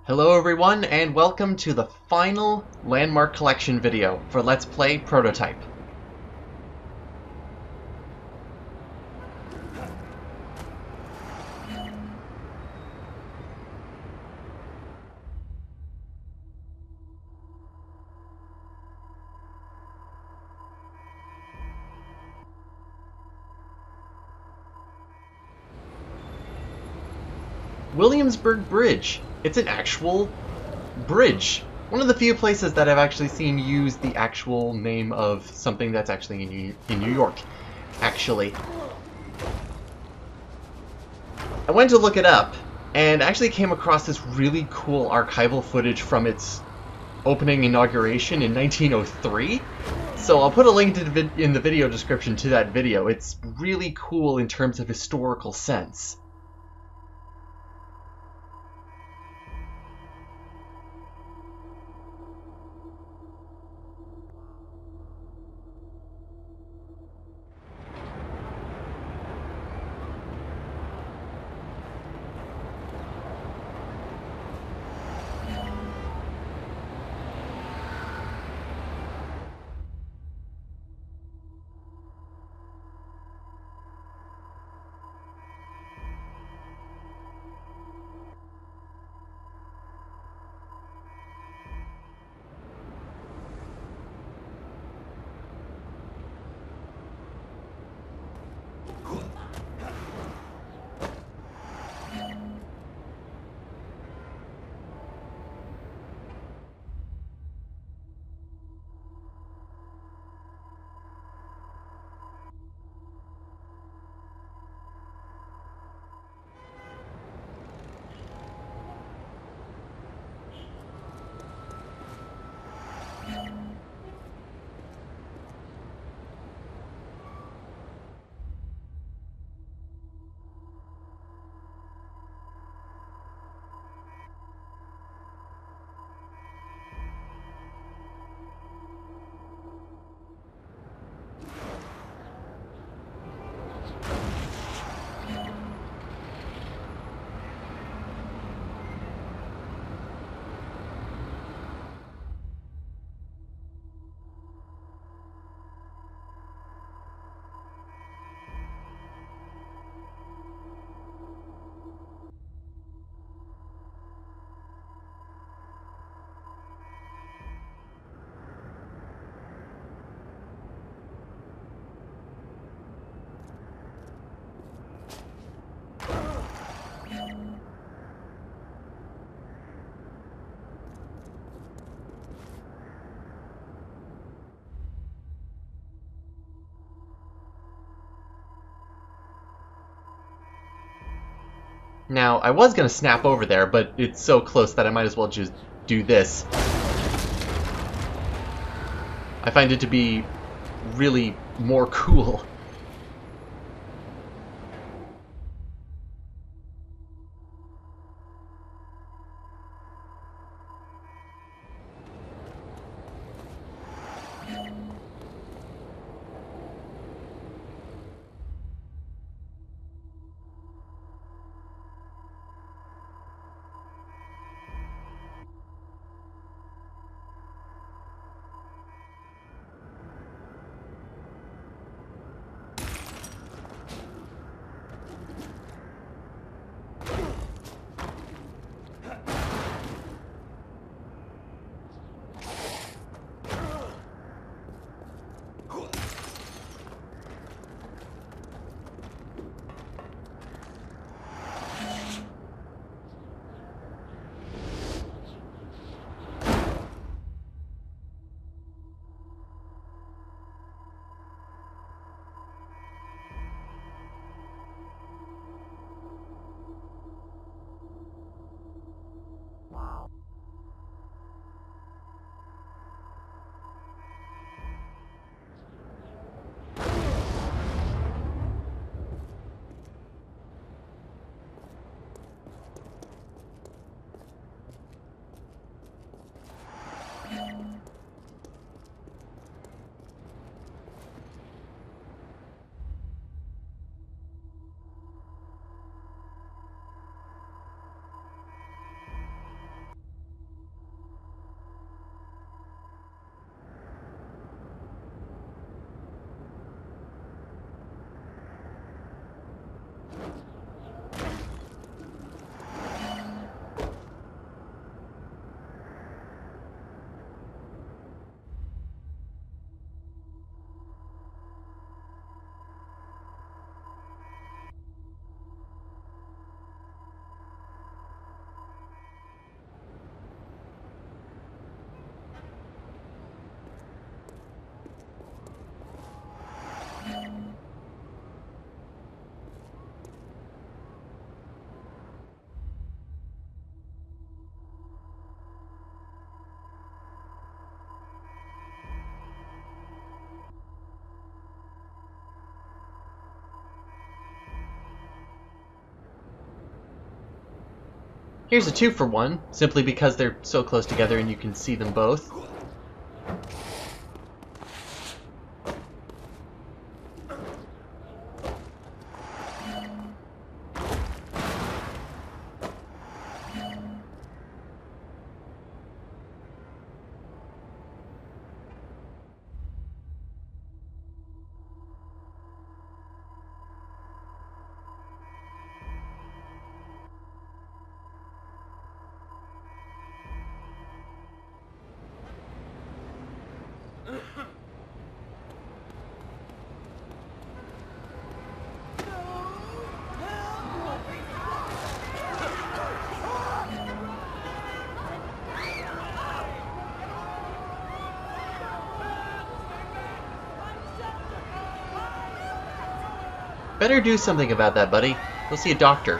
Hello everyone, and welcome to the final Landmark Collection video for Let's Play Prototype. Williamsburg Bridge. It's an actual bridge. One of the few places that I've actually seen use the actual name of something that's actually in New York. Actually. I went to look it up, and actually came across this really cool archival footage from its opening inauguration in 1903. So I'll put a link to in the video description to that video. It's really cool in terms of historical sense. Now, I was going to snap over there, but it's so close that I might as well just do this. I find it to be really more cool. Here's a 2-for-1, simply because they're so close together and you can see them both. Better do something about that, buddy. Go see a doctor.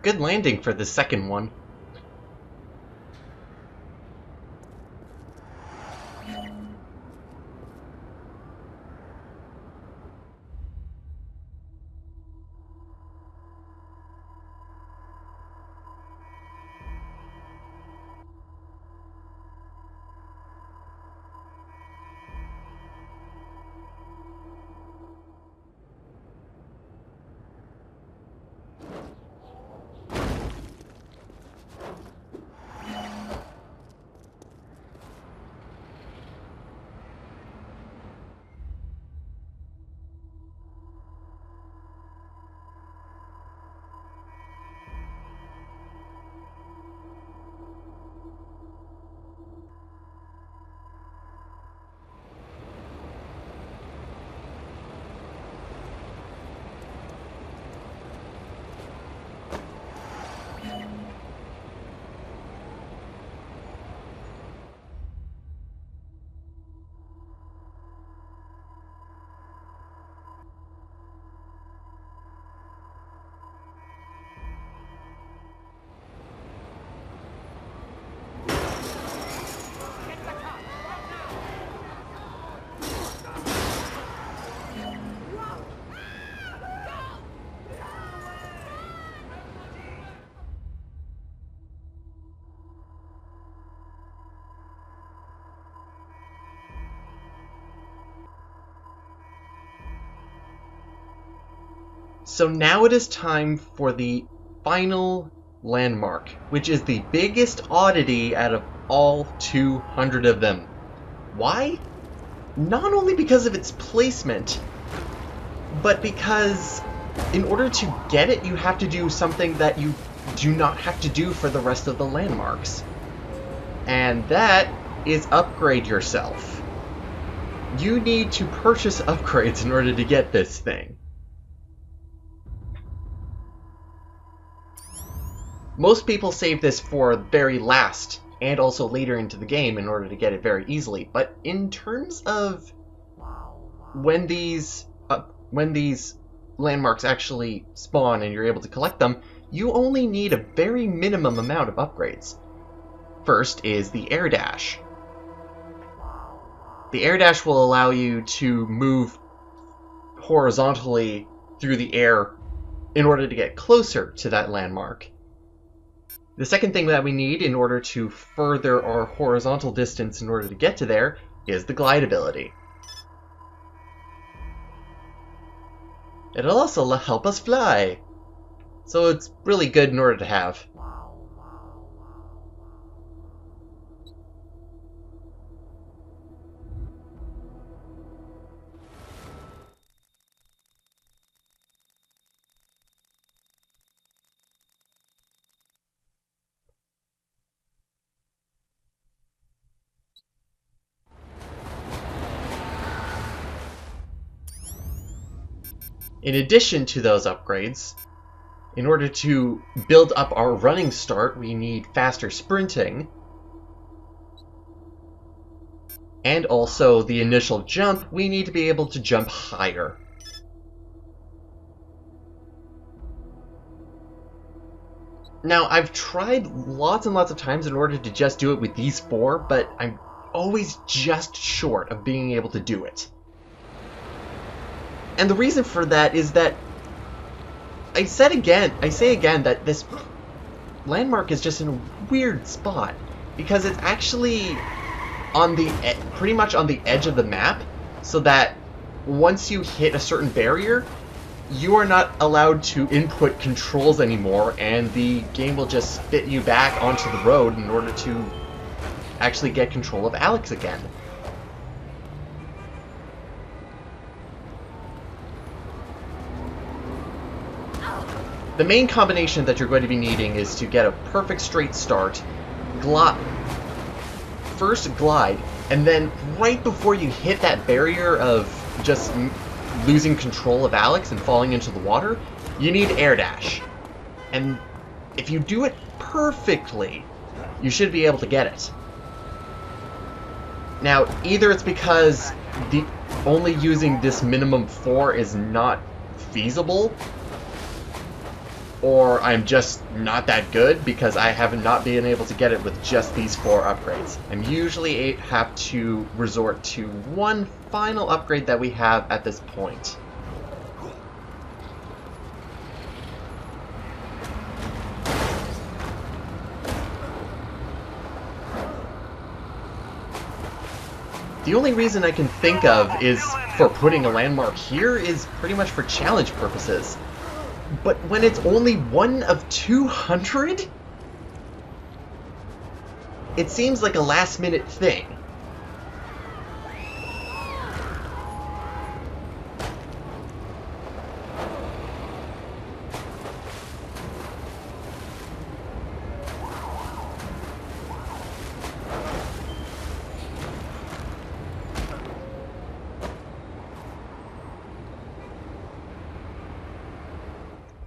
Good landing for the second one. So now it is time for the final landmark, which is the biggest oddity out of all 200 of them. Why? Not only because of its placement, but because in order to get it, you have to do something that you do not have to do for the rest of the landmarks. And that is upgrade yourself. You need to purchase upgrades in order to get this thing. Most people save this for very last, and also later into the game in order to get it very easily, but in terms of when these landmarks actually spawn and you're able to collect them, you only need a very minimum amount of upgrades. First is the Airdash. The Airdash will allow you to move horizontally through the air in order to get closer to that landmark. The second thing that we need in order to further our horizontal distance in order to get to there is the glide ability. It'll also help us fly, so it's really good in order to have. In addition to those upgrades, in order to build up our running start, we need faster sprinting, and also the initial jump, we need to be able to jump higher. Now, I've tried lots and lots of times in order to just do it with these four, but I'm always just short of being able to do it. And the reason for that is that I say again that this landmark is just in a weird spot because it's actually on the pretty much on the edge of the map, so that once you hit a certain barrier, you are not allowed to input controls anymore, and the game will just spit you back onto the road in order to actually get control of Alex again. The main combination that you're going to be needing is to get a perfect straight start, first glide, and then right before you hit that barrier of just losing control of Alex and falling into the water, you need Airdash. And if you do it perfectly, you should be able to get it. Now, either it's because only using this minimum 4 is not feasible, or I'm just not that good because I have not been able to get it with just these 4 upgrades. I'm usually have to resort to one final upgrade that we have at this point. The only reason I can think of is for putting a landmark here is pretty much for challenge purposes. But when it's only one of 200, it seems like a last-minute thing.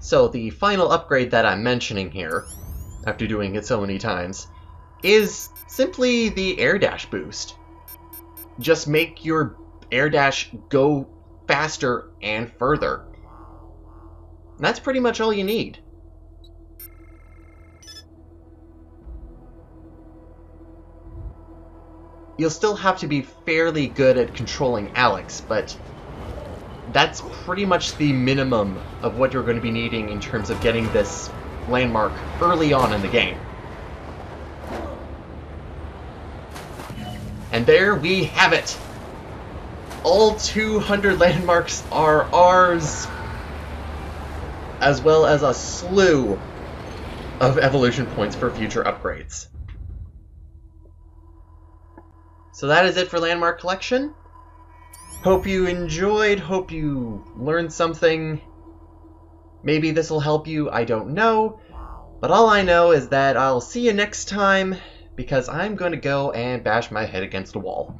So the final upgrade that I'm mentioning here, after doing it so many times, is simply the Airdash Boost. Just make your Airdash go faster and further. That's pretty much all you need. You'll still have to be fairly good at controlling Alex, but that's pretty much the minimum of what you're going to be needing in terms of getting this landmark early on in the game. And there we have it! All 200 landmarks are ours! as well as a slew of evolution points for future upgrades. So that is it for Landmark Collection. Hope you enjoyed, hope you learned something. Maybe this will help you, I don't know. But all I know is that I'll see you next time, because I'm going to go and bash my head against a wall.